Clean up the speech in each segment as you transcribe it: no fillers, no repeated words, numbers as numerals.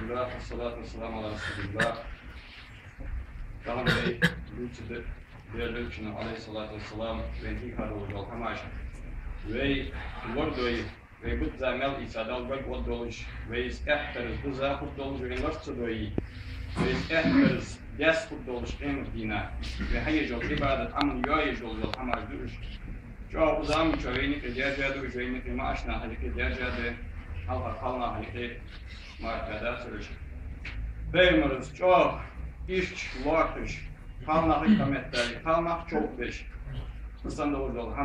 Elhamdülillah, salatu vesselamu ala Resulillah. Daha beri lütfüdür. Değerli üçün aleyhissalatu vesselam ve hikâda olacak hamaş. Ve vurdoyu ve bu zamel isadal ve vurdoluş ve ehteriz bu zahut doluş ve varsa doyu ve ehteriz des vurdoluş emdina ve hayıcol ibadet amın yayıcol yol hamaş duruş. Çoğu zaman çoğuynik ecazyadı üzeynik maaşna halike ecazyadı halka kalna halike markada sürüş. Beymiriz çok iş vartış kalna hikametleri kalmak çok beş. İnsan da olacak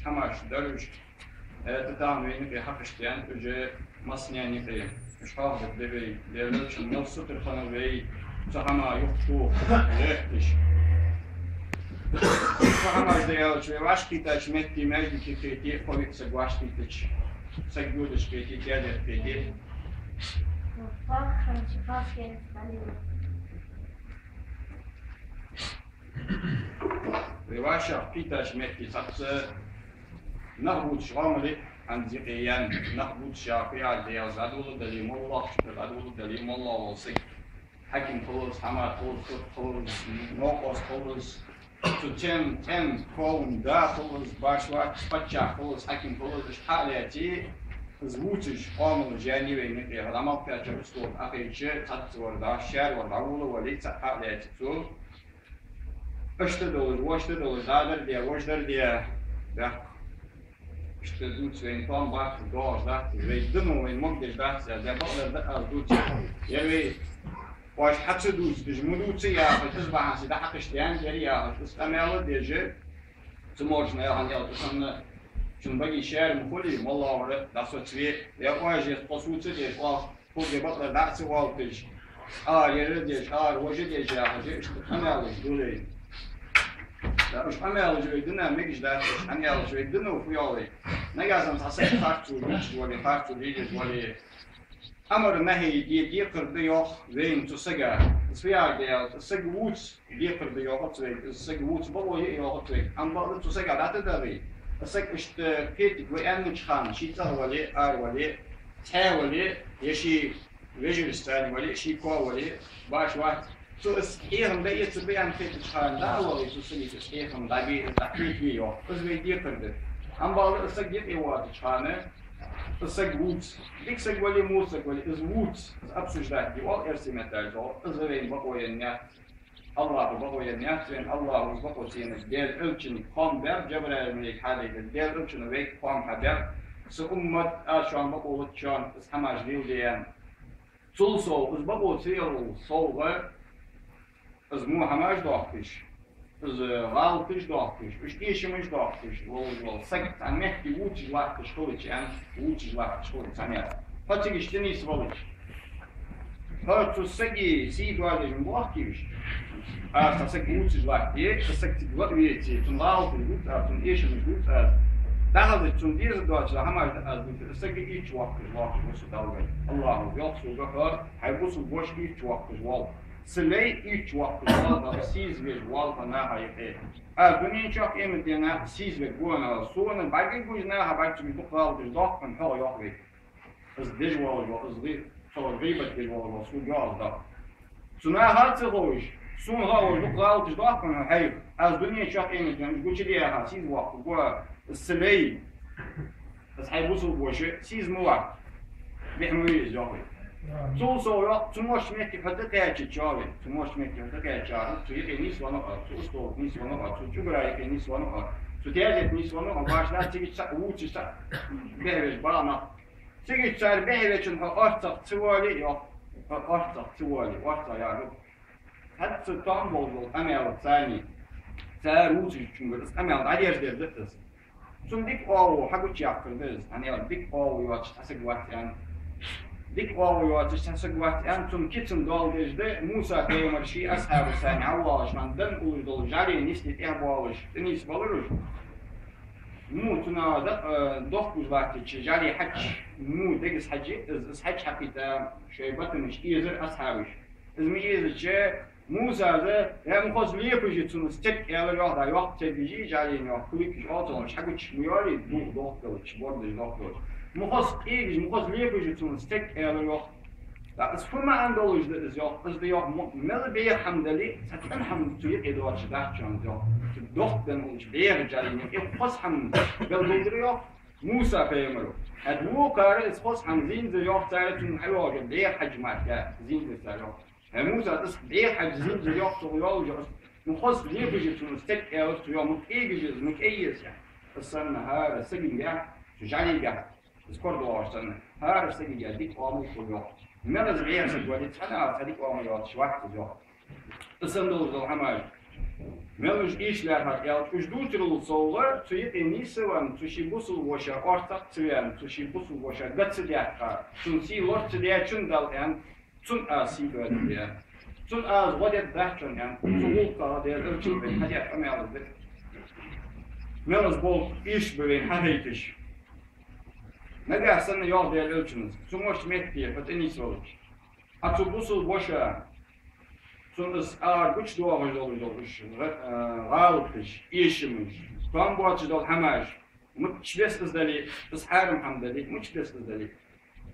hamaş dörüş. Tamam ve hak isteyen önce masniyen ne şahit de devlet için nasıl tırpanı ve sahama yoktu rektiş. Sahama deyalış ve vaşkitaç metti mevdiki kiti kolik sagvaşkitaç saggudiş kiti gelir kiti. Ve vaşak kitaç metti satsı نهبط شامل عن زقيان نهبط شافعي دياز عدول دليم الله شكر عدول دليم الله وصيك حكم خلص حماد خلص نوقص خلص تتم كون دا خلص باشوات بتشا خلص حكم خلص حالاتي زوجش عامل جاني وينقي هذا ما بيعجب الصوت أخي شيء تصور دا شعر والعول وليس حالاتي صور اشتدول واشتدول دادر ديا واشدر ديا İşte dutsen tam bak doğrudan ve dünü ve mugdiş bahse de baklar da dutsen yani واش حتى دوز دجمودوتي يا تصبح سي ده حقش ديان جري يا استعمال ديجي تمورجنا يا هانيا تصن شنو باقي شعر مخولي والله ورا داسوتي يا واجي قصوتي دي فوق بقدر دعسي والتش يرد ديش وجه ديش يا حاجه استعمال دولي لا مش عمل جويدنا ميجش ده عمل جويدنا وفيالي نجازم تصير فاكتو ولا فاكتو ليجي ولا أمر نهي دي قرب يوخ وين تسجع سفيار دي سجوت دي قرب يوخ توي سجوت بابو يوخ توي أم بعض تسجع لا تدري سج إشت كيت وين مشخان شيء ولا ولا تا ولا يشي رجل استاني ولا شيء كوا ولا باش واحد تو اسحيهم ده يتبين في تشخان ده ولا يسوي تسحيهم ده بيتحكي يوخ بس بيدي قرب أم بعض سجيت إيوات تشخانه السجوت ديك سجولي مو سجولي إزوت أبسوش ده دي وال إرسمت ده جو إزوين بقوي النيات الله بقوي النيات وين الله بقوي سينك دير ألشني قام بير جبر الملك حالي دير ألشني ويك قام حبير سأمت أشان بقوي شان إسحماش ديو ديان سلسو إز بقوي سيرو صوغة إز مو حماش داخش إز غالطش داخش إش إيشمش داخش والله سكت عن محكي ووتش واحد شغلش يعني ووتش واحد شغلش يعني هاتي إشتني سوالش هاتو سجي سيد واحد جنبوه كيش سكت ووتش واحد إيه سكت جوات ويتي تنغالط الجوت تن إيشمش جوت دخلت تن دير دوتش لهماش سكت إيش واحد وصل دالبي الله يقصو بخار هيبصو بوش إيش واحد والله سلي إيش وقت والله سيز بيج والله ناها يقين. الدنيا شاق إمتنا سيز بيجونا صونا بعدين جوزناها بعد تبي بقال بالضغط من هو يقضي. إز ديج والله إز غير صار غيبة ديج والله صو جاز ده. سنا هات روج سون هو بقال بالضغط من هاي. الدنيا شاق إمتنا جوش ليها سيز وقت جوا السلي. بس هيبوسوا بوشه سيز موقع. بيحميز يقضي. Sonra tumuş mekki hadi kaçı çağır. Tumuş mekki hadi kaçı çağır. Tuyu nis vano at. Usto nis vano at. Tuju bırak nis vano at. Tutiyacet nis vano at. Başlar çiğitsa uçsa. Behveç bana. Çiğitsa behveçin ha artık tuvali yok. Artık tuvali. Artık yani. Hatta tam bol amel sani. Sar uçu çünkü amel hadi derdi. Sundik o haguç yaptınız. Hani dik o yavaş asık vakit yani. ديك واو تستحسق وقت أنتم كتم دول دجدة موسى كيوم الشيء أصحاب الثاني عواش من دم قول دول جاري نسلي إعباش تنيس بالروش مو تنادا دخوز وقت جاري حج مو دقس حج إز حج حقيقة شيبات مش إيزر أصحابش إز ميزر شيء موسى ذا هم خاص ليبجي تنستك يلا واحد وقت تبيجي جاري نيا كلش أطلعش حاجة مياري دو دخلش برضه دخلش مخص إيش مخص ليه بيجي تونستك على الوقت Dat is voor mij aan de oorlog, dat is ja, middel bij hamdali, het kan ham toe je door je dag John zo. De dochter ons weer jaren, ik pas ham, wel door ja, Musa peemero. Het woekare is pas ham zien ze ja, tijd toen hij was een weer hajj maakt, zien ze daar. En Musa is weer hajj zien ze ja, zo ja, نخص ليه بيجي تنستك أو تيوم إيجز مكيس يعني السنة هذا سجل يعني تجعلي جاه تذكر دوار سنة هذا سجل يعني قاموا كلهم من الزغير سجولي أنا هذيك قاموا يعطش واحد تجاه السنة دول عمل ملوش إيش لها يعني إيش دوتر الصور تيجي نيسوان تشي بوسل وشا أرتق تيان تشي بوسل وشا قتليها تنسي لورت تيجي تندل يعني تن أسيب يعني Toen als wat je dacht van hem, zo ook de ultime had je gemeld. Melens bol is beween hadetisch. Nega sen ja de ultime. Zo moest met je wat in is wel. Als zo busel washa. Zo is goed door is rautisch, isimisch. Van wat je dat hamash. Moet best is dali, is haram hamdali, moet best is dali.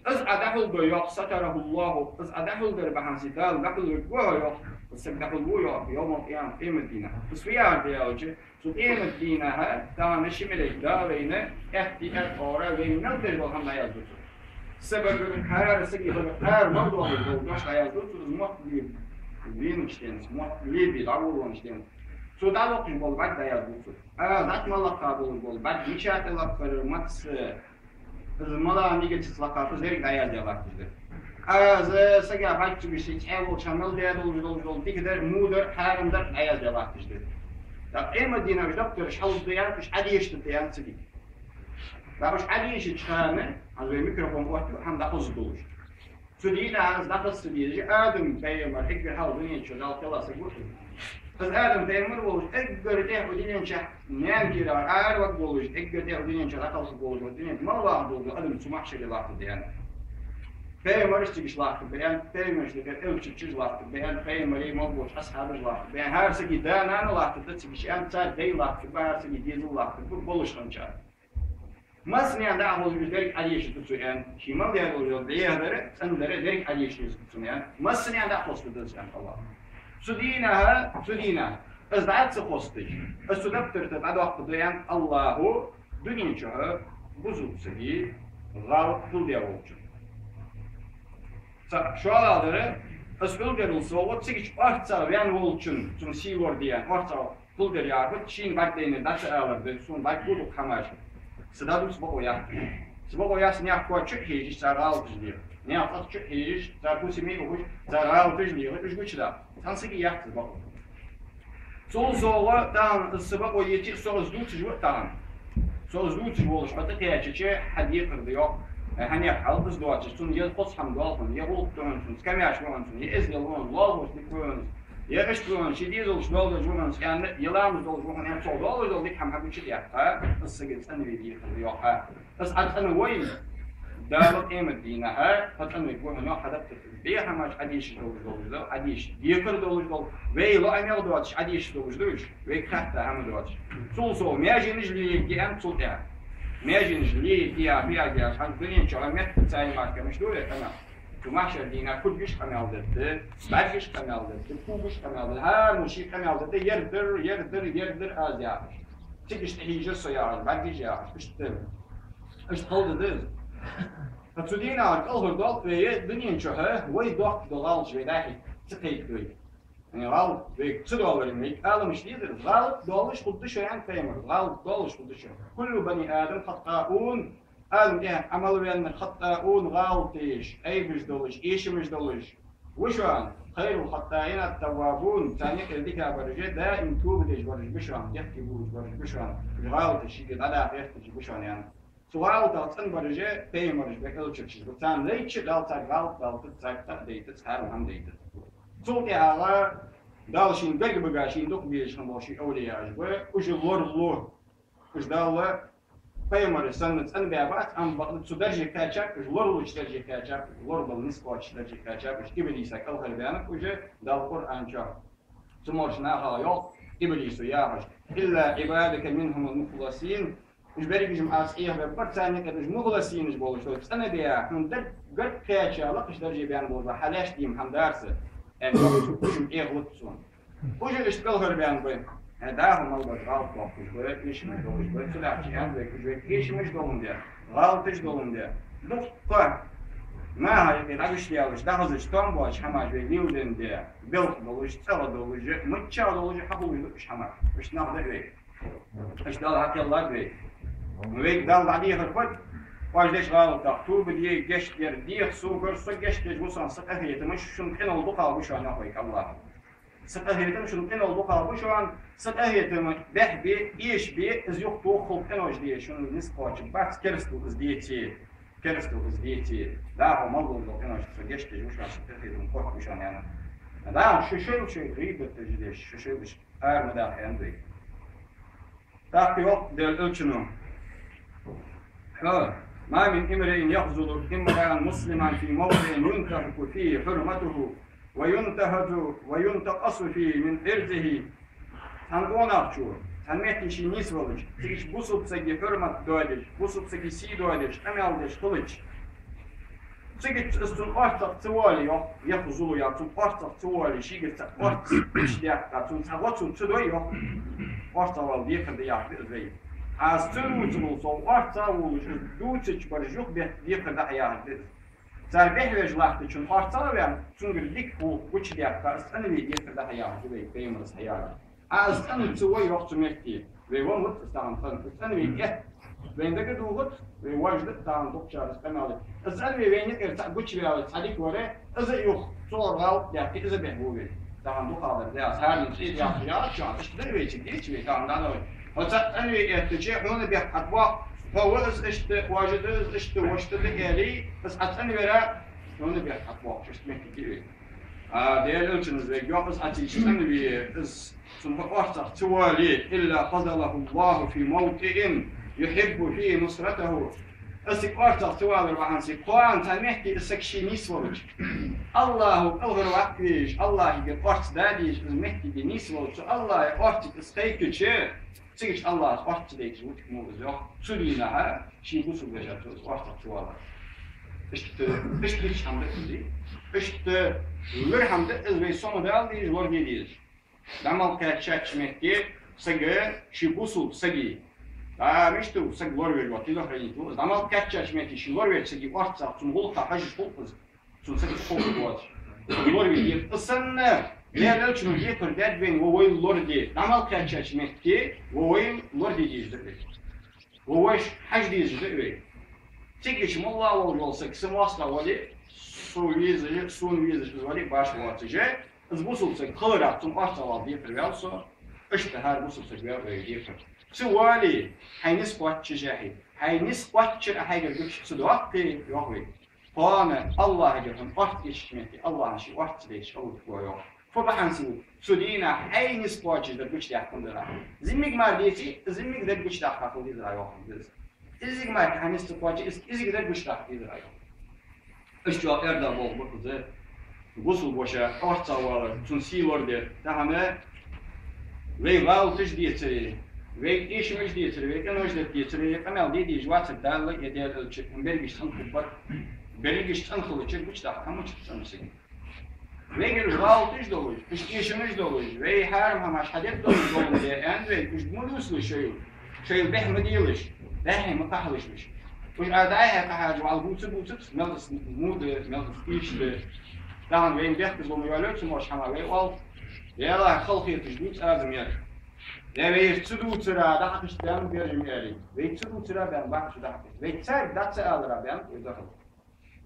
از أدخل بياق ستره الله از أدخل در بحثیدال دخل بياق بس دخل بياق يوم القيامة في مدينة بس في عادية سو في مدينة ها تمام شملك دارينه احتياط أورا وين نقدر بهم لا يزود سبب هذا سجى هذا موضوع الدوش لا يزود المطلوب وين مشتين مطلوب يدعوا مشتين سو ده وقت بول بعد لا يزود ذات ما الله قابل بول بعد مشات الله فرمت الملا نيجي تطلق زيك داير ديالك تجد. سجى بعد تبيشي تعال وشامل ديال تقدر مودر حارم در داير ديالك تجد. طب مدينة مش دكتور إيش حول ديال مش عادي يشتغل تجي. لا مش عادي يشتغل على الميكروفون وقت هم دخل دوش. سدينا عن دخل سديج آدم بيوم الحجر حول دنيا شغال كلا سقول. بس آدم تيمر وش إقدر تأخذ دنيا شح نام كده عار وقت وش إقدر تأخذ دنيا شح أخلص بقول ودنيا ما الله بقول آدم سمح شيء لاحظ يعني فيمر استجش لاحظ بيان فيمر استجش إلش لاحظ بيان فيمر ما بقول أصحاب لاحظ بيان هار سجي دان أنا لاحظ تتسجش أنت صار دي لاحظ بهار سجي ديزو لاحظ بقولش خنشار ما سني عند أحمد بيدرك عليش تسويان شيء ما بيقول ده هذا سند درك عليش تسويان ما سني عند أحمد تدرسان الله سدينا أزدعت سخوستي السدبتر تبعد وقت ديان الله دنيا شهر بزوج سجي غال كل دياروجن شو هذا أسبوع ديال صوت سجش أرتا بيان ولشن ثم سيور ديان أرتا كل ديار شين بعد دين داش أول ثم بعد كله خماش سدادو سبقوا يا سنيا كوا تشكيش سرال تجدير نيا فات تشكيش تابوسي ميغوش سرال تجدير إيش بيشدا تنسيق يحت سبقوا صولا تان السبقوا يجي صوز دوت جوا تان صوز دوت جوا لش بتقيا تشي حد يقدر ضياء هني حال بس دوات تون يقص حمد الله يقول تون كم يعشون تون يأذي الله وش بيكون يعيش تون شديد وش دول جوان يعني يلام دول جوان يعني صوت دول ديك هم حبيش يا ها السجل أنا بيجي ضياء ها بس أنا وين دارت مدينة ها فتن يقول هنا حدث بيها ماش عديش دول عديش يقدر دول ويلا أنا دواتش عديش دوش ويكحتها هم دواتش صوصو مياجي نجلي كي أنت صوتها مياجي نجلي كي أبيع كي عشان الدنيا شغلة تساعد معك مش دولة تمام تماشى دينا كل جيش كمال ذات بعد جيش كمال ذات كل جيش كمال ذات ها مشي كمال ذات يردر أزياء تيجي تهيج سيارة بعد جيش يا إيش تقول ده فتودينا الكل ضغط في الدنيا شهر وين ضغط ضغط شوي داخل تقيك دوي يعني غلط بيك تدور الميك هذا مش ليدر غلط دولش قد شيء عن فيمر غلط دولش قد شيء كل بني آدم خطاؤون آدم ده عملوا بأن خطاؤون غلطيش أي مش دولش إيش مش دولش وشان خير الخطائين التوابون ثاني كذلك برجع دائم توب ليش برج بشان يحكي برج بشان غلط الشيء كذا لا يحكي بشان يعني سؤال دالتن برجع فيمرج بكل شيء بتان ليش دالتا غلط تاعك ديت هم ديت صوتي على دالشين بق بقاشين دوك بيش خموشي أولياء جوا وش اللور وش دال فيمر سنة أنا بيعبات أم بقول تدرج كاتشاب وش لور وش تدرج كاتشاب لور بالنسبة وش تدرج كاتشاب وش إبليس أكل خربانك وش دال القرآن شاف ثم وش ناها يوم إبليس يا رجل إلا عبادك منهم المخلصين مش بريجم از إيه ببرتاني كده مش مخلصين مش بقولش بس أنا بيا من در قد كاتش على قش درجة بيان بقول حلاش ديم هم دارسة يعني مش إيه غلطون وش اشتغل هربان بين هذا هم الله غلط مش بقول إيش مش بقول بس لا شيء عندك مش بقول إيش مش دولهم ده غلط إيش دولهم ده نقطة ما هي كده عايش ليش ده هذا شتام باش هم عايش بيودن ده بيلق دولش تلا دولش متشا دولش حبوا مش هم مش ناخذ غير مش ده هاك الله غير ويك دال عليه الفرق واجدش غلط تكتب دي جشت دي سوبر سجشت جوسان سقهيت مش شن كنا البقاء وش انا اخويك الله سقهيت مش شن كنا البقاء وش ان سقهيت ده بي ايش بي از يخطو خو كانوا جدي شنو نسقاش بعد كرستو ازديتي لا هو موضوع لو كانوا سجشت جوش عشان سقهيت من فوق وش انا لا شو غريب تجديش شو مش مدى عندي تاكي وقت دل شنو ما من امرئ يخذل امرأ مسلما في موضع ينتهك فيه حرمته وينتقص فيه من ارضه تنقون أخشور تنميت شي نسولج تيش بوسوب سجي حرمت دوالج بوسوب سجي سي دوالج أمالج خلج تيجي تستن أرتق توالي يخذل يعطون أرتق توالي شيء أرتق إشتياق يعطون تغطون تدوي أرتق والديك اللي يعطي الزي از تلوتلو صو أرتا ولوتش برجوك بيقدر دحيان تربيه وجلات چون أرتا ويان چون ليك هو وش ديك أصلا بيقدر دحيان كده بيمرس حيان از أنا تسوي وقت مكتي ويوم متستعمل أصلا بيجي وين ده كده وقت وواجد تعمل دكتور استعمال أصلا بيجي كده وش بيعمل صديق ولا إذا يخ صور غاو ده إذا بيهوي تعمل دكتور ده أصلا نسيت يا شو تشتري بيجي تيجي تعمل ده وتأني يتجهون بأطباق فوز إشت واجد إشت واشت لقالي بس أتأني ولا هون بأطباق شو اسمه كذي ده الألشن زي جوابس أتيشتني بيس ثم أرتق توالي إلا فضله الله في موطئ يحب فيه نصرته أسيق أرتق توالي وعن سيقوان تنمحكي السكشي نسولج الله أغر وقتيش الله يقول أرت داديش المحكي بنسولج الله أرتق إسقيك تيجي الله أرت ديك وتك موزع سلينها شيء بوسو بيجاتوس أرتق توالي إيش ليش هم ده إيش غير هم ده إذا سوما ده اللي جوار جديد دمال كاتشاتش مهدي سجى شيء بوسو سجى مش تو سجى غور بيجوا تيجي خليني دمال كاتشاتش مهدي شيء غور بيجي سجى أرتق تنقول حاجة فوقز تنسجى فوق الوقت غور بيجي أصلا لا لا شنو يقدر ده بين ووي لوردي دمال كاتشاتش مهدي ووي لوردي يجي ووش حاجة يجي تيجي شو الله والله سكسم واسطة ولي سون ويزج ولي باش واتجه زبوسل سك خلرات تم أرتا والدي فريالسو اشتهر بوسل سك ويدي فر سوالي هاي نسقط شجاهي هاي نسقط شر هاي جرجش صدقتي يوهي فانا الله يجهم أرت يشمتي الله نشي أرت ليش أو تقوله فبحنسو سودينا هاي نسقط شر جرجش يحكم دلا زميك ما ديتي زميك جرجش يحكم دلا يوهم إزيك ما كان يستقبل إزيك ده بيشتغل إذا رأيه. إشتغل إردا بول بكذا غسل بوشة أرتا ولا تنسي ورده تهمه ويغال تجديتري ويك إيش مش ديتري ويك أنا مش ديتري كمال دي جوات الدالة يدير الشيء بيرجش تنخل بيرجش تنخل الشيء بيشتغل هم مش تنسي ويك الغال تجدوج إيش مش دوج ويك حرم همش حديث دوج ده أند ويك مش مدوس لشيء شيء بيحمديلش ده ما تحلش مش وش أداها كحاجة على بوتس ملص مود ملص إيش ده طبعا وين بيحكي زوم يولوش مش حماوي وال يلا خلقي تجديد أزم يالي ده بيرتدو ترى ده حكش دام بيرجم يالي بيرتدو ترى بيان بعش ده حكش بيتساعد ده تسأل ربيان يدخل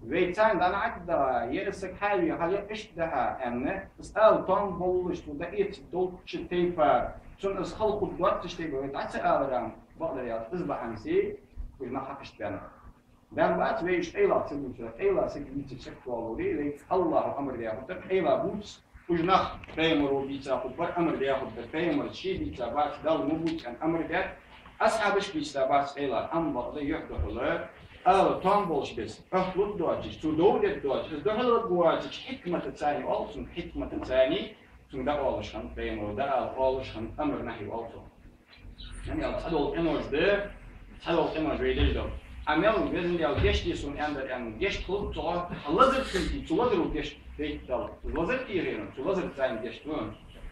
بيتساعد ده نعد يرسك حالي حالي إيش ده أمنه تسأل طن بولش وده إيه تدوش تيفا شون إس خلقه دوت تشتغل ده تسأل رام بقدر يا تصبح أمسي وما حكش بيان بيان بعد ويش أيلا تلوتر أيلا سكيت تشكل والوري ليك الله أمر ده ياخد أيلا بوتس وجناخ بيمرو بيتا خبر أمر ده ياخد بيمر شيء بيتا بعد دال مبوت كان أمر ده أصحابش بيتا بعد أيلا أم بقدر يحضر له تامبولش بس أخلط دواتش تدور دواتش ده هلا دواتش حكمة ثانية ألسن حكمة ثانية ثم ده أولش خن بيمرو ده أولش خن أمر نحي ألسن يعني أدول إنوش ده Hallo immer wieder da. Amel wissen ja geçti son ender yani geç kılıp çoğal hazır çünkü çoğalır o geç değil dal. Hazır diyelim çoğalır time geçti.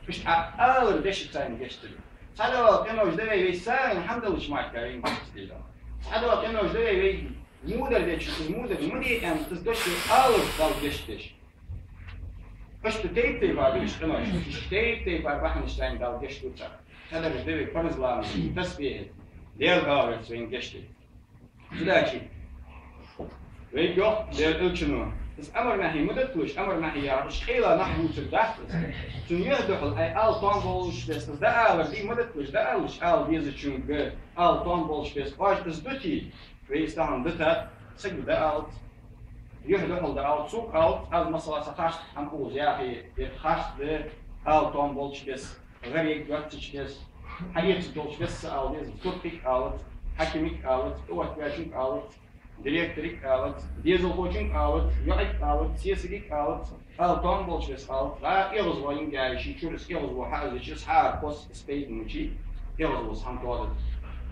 Fiş ağır beş time geçti. Hallo immer wieder ve sen hamdollah şmakayın geçti da. Hallo immer wieder ve muder geçti muder yani tızdaşı ağır dal geçti. Fiş teyp var bir işte ama teyp var bakın işte dal geçti. Hallo wieder ve farzlar tasbih diğer ağır sen geçti. Zulachi. Ve yok der ölçünü. Biz amar nahi mudatluş amar nahi yarış ila nahvu tırdaht. Tun yahduhul ay al ton bolş bes da al di mudatluş da alış al diye çünkü al ton bolş bes baş izduti ve istan dita sigda alt yahduhul da alt suk alt az masala sakast am oz ya fi khast de al ton bolş bes gari gotch bes hayat bolş bes al diye tutpik alt hakimlik alet, ulaştırıcılık alet, direktörlük alet, diyezokoçun alet, yönelik alet, siyasilik alet, alton bolşves alet, ve yalnız var ingayişi, çürüs yalnız var hazırcız, har pos speydinuçi, yalnız var santoadet.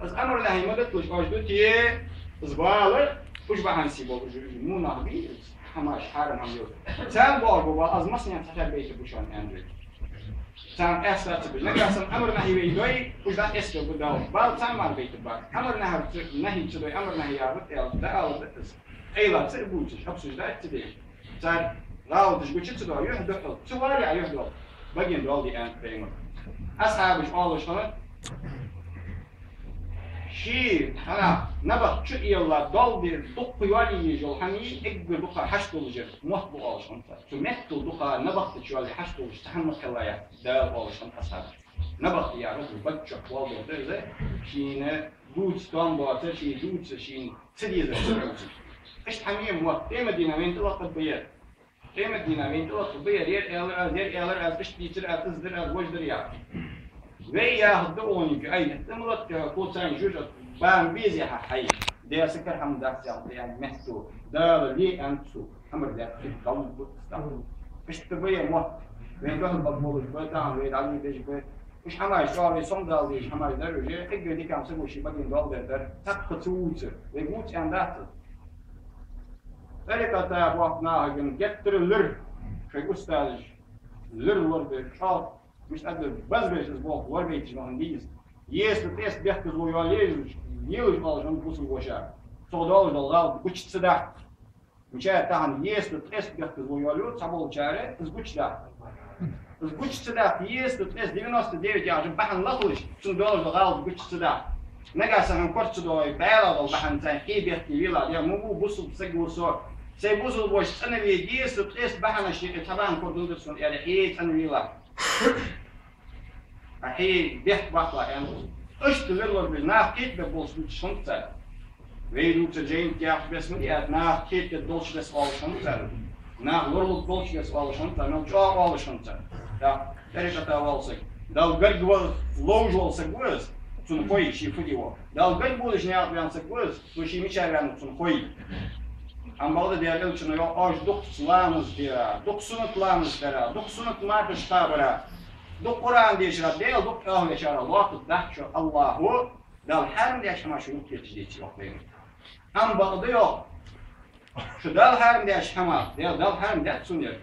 Az amrlahi medet luş ajdu tiye, zbalı, uç bahansi bol, munahbi, hamaş, haram ham yok. Sen var bu, az masniyat saçar beyti bu şu an Android. Sen esnafı bir ne kadar amr nahi ve idoy uzdan eski bu da var sen var beyti bak amr nahi çidoy amr nahi yarıt el da aldı eylatı bu çiş hapsızda etti değil sen raudış bu çiçi doy yuh doktor çuvar ya yuh doktor bagin dol di an peyma ashabış alışanı şi ana nabak şu yıllar dol bir dokuyali yiyecol hani ekber duka haş dolacak muhbu alışan şu metto duka nabak da şu haş doluş tahammül kalaya da alışan ashab nabak ya bu bak çok valdo derze şine buçtan batı şi duç şin sidize işte hamiyem vakt dinamit laqad biyat dinamit laqad biyat yer az işte bitir azdır az vajdır ya ve yahdı onun ki ay murat koçan jujat ben biz ya hay diye sıkar hamdat yani mehtu da li antu amr da qalb istam işte böyle mu ve daha babmolu böyle ve dalga tecrübe مش حماش قاوي صندال ديش حماش درجة اقدر دي كام سبوشي باقي ندول در تقطوت ويقوت اندات ذلك تا وقتنا هجن جتر لر في أستاذ لر ورد شال مش قادر بس بيش اسبوع وربيت مهندس يس بتست بيحكي زوياليج يوج بالجن بوصل وشا صدال دلال كوتش صدا مش تاعن يس بتست بيحكي زوياليج صابول شارع زبوتش دا زبوتش دا يس بتست 99 يا بحن لطلش صدال دلال زبوتش دا نقاسا من كورتش دوي بيلا دل بحن زين كي بيحكي ويلا يا مو بوصل سجل صور سيبوزل boş أنا بيجيس وتقيس بحنا شيء طبعا كردون درسون يعني حيت أنا ويلا حيت بيحت بطلع يعني إيش تقولوا بالناف كيت ببولش بتشنطة ويدو تجين تياف بس مديات ناف كيت بدولش بس والله شنطة ناف ورلو بدولش بس والله شنطة نوجا والله شنطة ده طريقة والسك ده الجرج واللوج والسك وز تنخوي شيء فديوا ده الجرج بولش نيات بيانسك وز وشي مشاري عنه تنخوي Ambalda diğer ölçünü yok, ağaç doksulamız diyor, doksunutlamız diyor, doksunut markış tabara, dok Kur'an diyeceğiz, değil, dok ahul yaşar Allah'ı dahşu Allahu, dal harim yaşama şunu geçici yok benim. Ambalda yok, şu dal harim yaşama, değil, dal harim yaşsunur,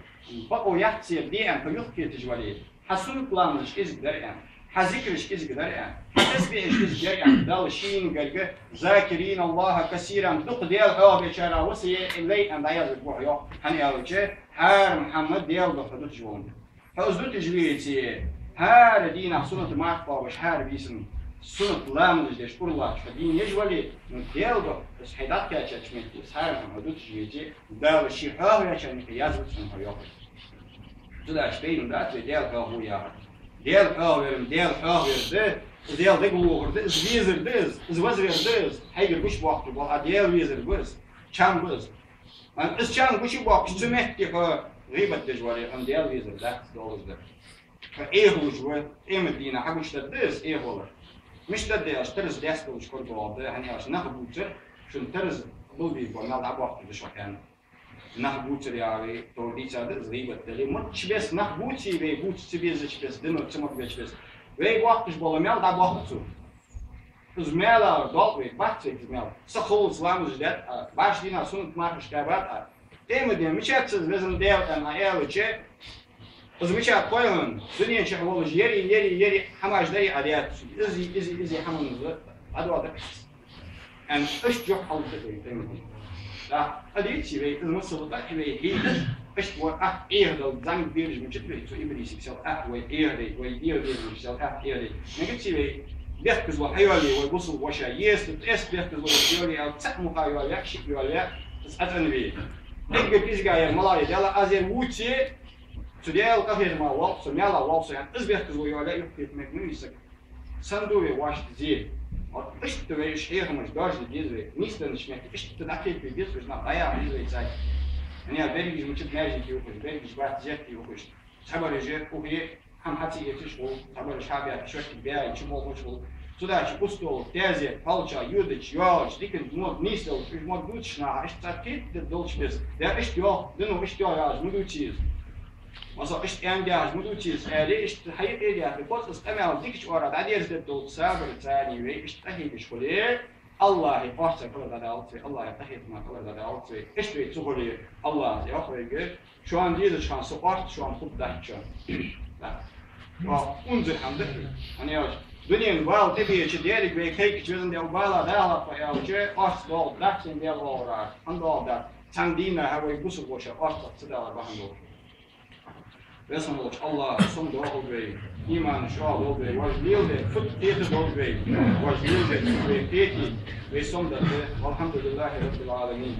bak o yahtsiyir diyen ki yok geçici vali, hasunutlamız izgider yani. حذكرش إزجدار يعني تسبيح إزجدار يعني دال شين جرجة ذاكرين الله كثيرا تقديال هوا بيشارة وسي اللي أن دايز بوحيو هني أوجه هار محمد ديال دخلت جون حوزت جويتي هار دين سنة معقبة وش هار بيسم سنة لامز ديش الله فدين يجولي ديال ده بس حيدات كاتش ميتي هار محمد جويتي دال شي هوا يشان مقياس بسمه يوم تداش بين دات ديال هوا يا Diğer ağırım, diğer ağırdı, diğer de bulurdu, zvizirdi, zvazverdi, hayır kuş baktı, bu diğer vizir buz, çam buz. An çam kuşu baktı, cümletti ha, gıybet dejvari, an diğer vizir de doğrudur. Ehluş bu, emdine hakuşta düz eholur. Mişte de tırız ders oluş kurdu, hani aş nahbuçer, şun tırız bu bir bu nal baktı dışarı. Нахбуцер яви, то дичады зрибат, дали мот чбес нахбуци вей буц чбес чбес, дыно чмот вей чбес. Вей вахтыш боламел да бахту. Zmela dalwe batse zmela. Sakhol slamuz dat başlina sunut marş kabat. Temede michatsiz vezin devtan ayalçe. Uzmichat koyun. Dünya çahvol yeri hamajdari adiyat. İzi hamanızı adwadak. En iş yok halde temede. La adiyatçi ve mısılda ve iş bu eerde zang bir michit ve so ibrisi sel ve eerde sel eerde. Negati ve بيحكز وحيولي ويبص وشايس بتقاس بيحكز وحيولي أو تسمو حيولي شيء يولي تسألني بيه. إنك بيجي على ملاي ديالا أزير ووتشي تديال كافير ما وقت سميالا وقت يعني إز بيحكز ويولي يحكي مكنويسك صندوق واش تزيد. إيش تبي شيء مش دارج ديزوي نيستن شميت إيش تدخل في ديزوي نعم ضياع ديزوي زاي. يعني أبيرجي مش ماجي كيوكش أبيرجي بعد زيت كيوكش. تحبر يجيب وهي هم حتى يتشغل تبع الشعبية بشكل بيع يشمل مشغل سوداش أستول تازي فالشا يودش ياش لكن مود نيستل مش مود دوتشنا إيش تأكيد الدولش بس ده إيش تيا دنو إيش تيا ياش مدو تشيز مثلا إيش يانجاش مدو تشيز هذه إيش تحيي إيديا في قصة استمع ديكش ورا عادي يزداد دول صابر ثاني وإيش تحيي بشغله الله يفرح كل هذا أوتي الله يتحيي ما كل هذا أوتي إيش تقولي الله يأخذ şu an diye şu an sport şu an futbol şu an. Unser Hamde. Hani ya dünyanın bağlı tabii diyelik ve kayık çözün diye bağlı dağlar paylaşıyor. Asıl laksin diye bağlar. Anladı. Sen dine havayı bu su boşa asıl sıdalar bakın doğru. Ve sonra Allah son dua olmayı, iman şual olmayı, vazgeçildi, fıtih olmayı, vazgeçildi, ve teki ve sonda elhamdülillahi rabbil alemin.